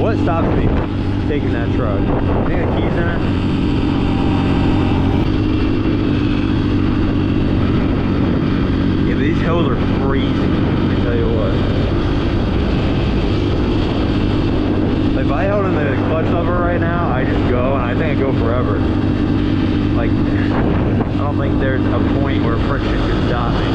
What stops me taking that truck? I think the keys in it. Yeah, but these hills are freezing. Let me tell you what. If I held in the clutch lever right now, I just go, and I think I go forever. Like, I don't think there's a point where friction can stop me.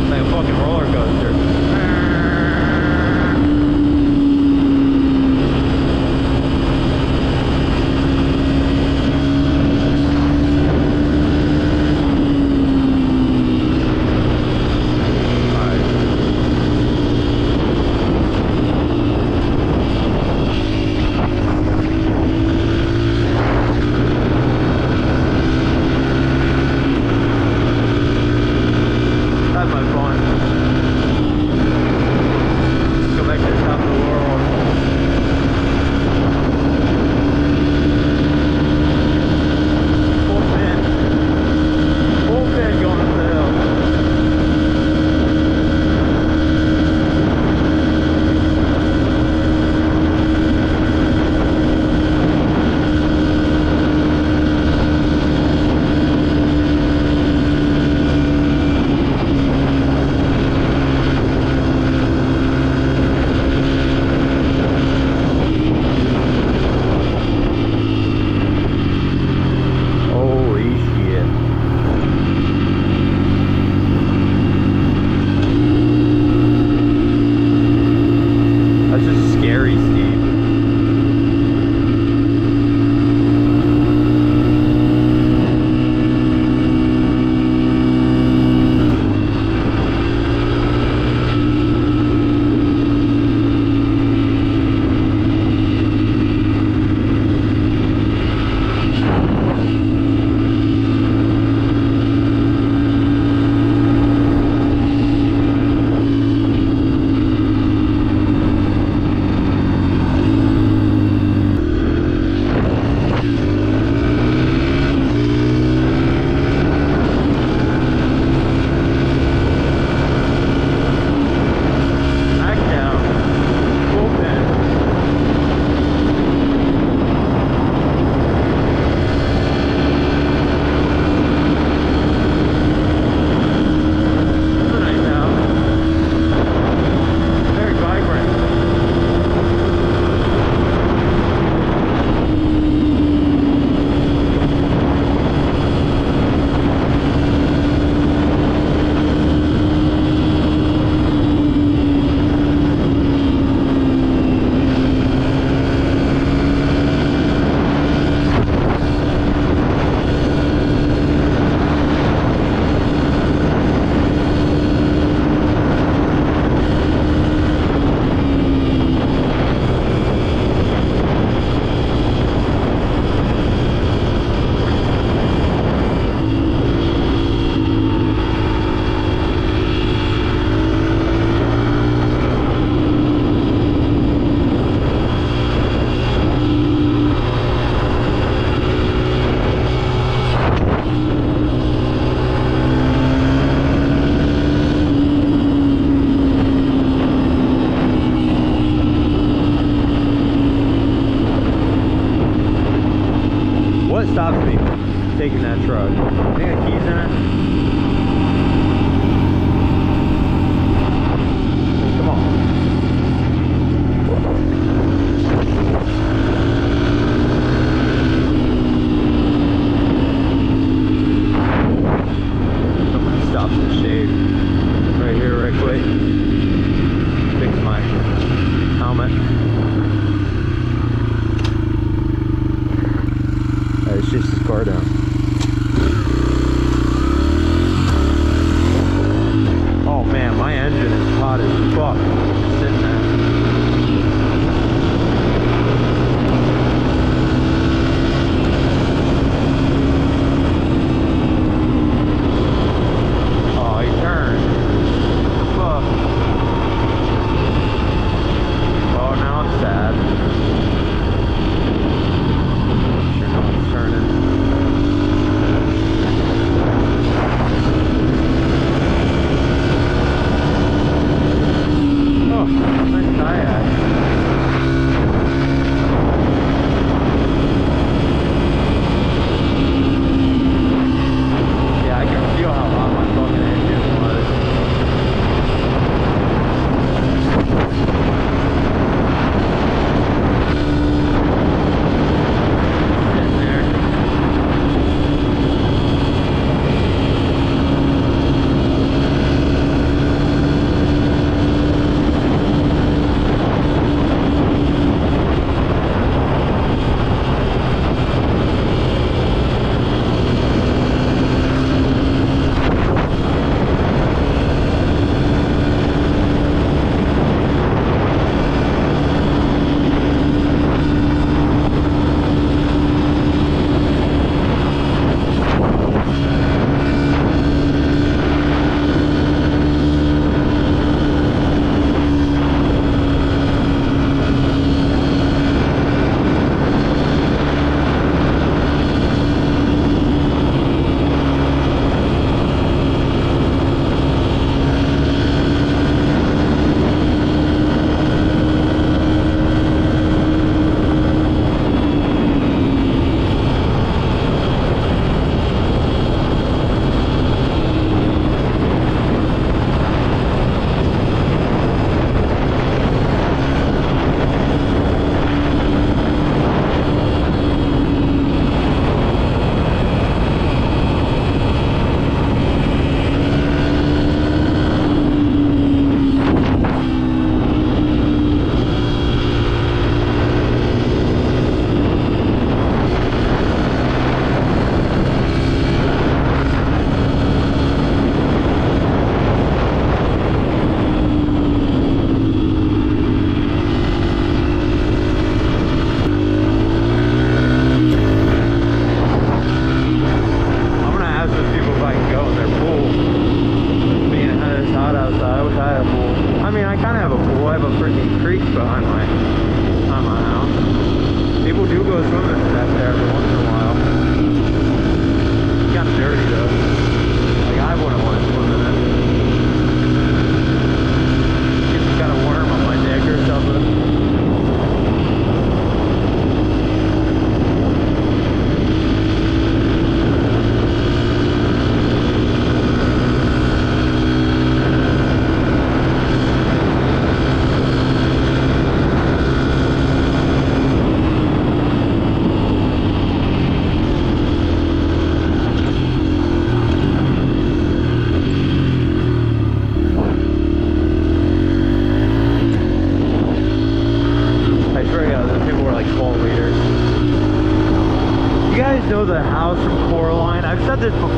Like a fucking roller coaster.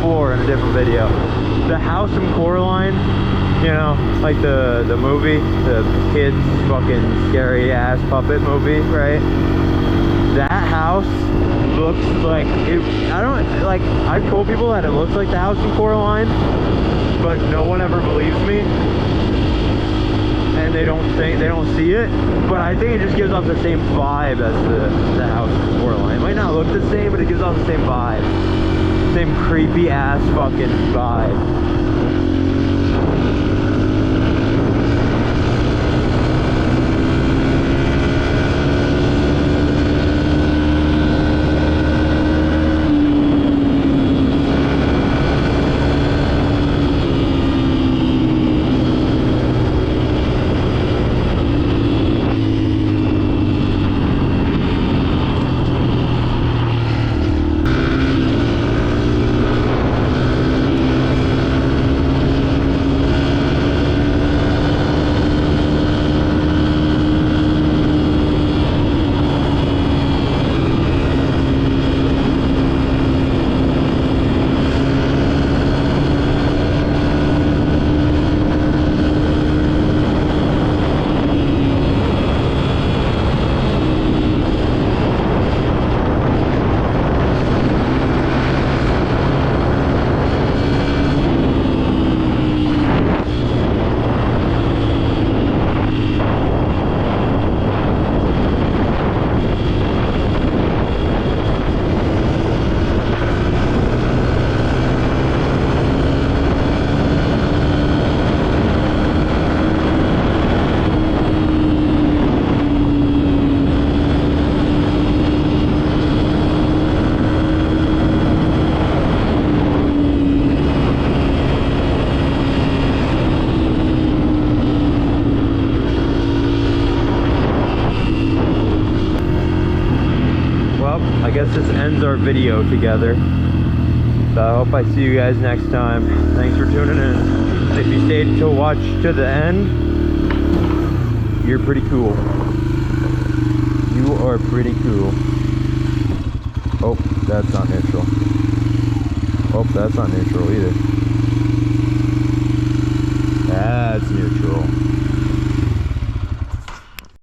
before in a different video. The house in Coraline, you know, like the movie, the kids fucking scary ass puppet movie, right? That house looks like it. I don't like. I've told people that it looks like the house in Coraline, but no one ever believes me, and they don't see it. But I think it just gives off the same vibe as the house in Coraline. It might not look the same, but it gives off the same vibe, same creepy ass fucking vibe. I guess this ends our video together. So I hope I see you guys next time. Thanks for tuning in. If you stayed to watch to the end, you're pretty cool. You are pretty cool. Oh, that's not neutral. Oh, that's not neutral either. That's neutral.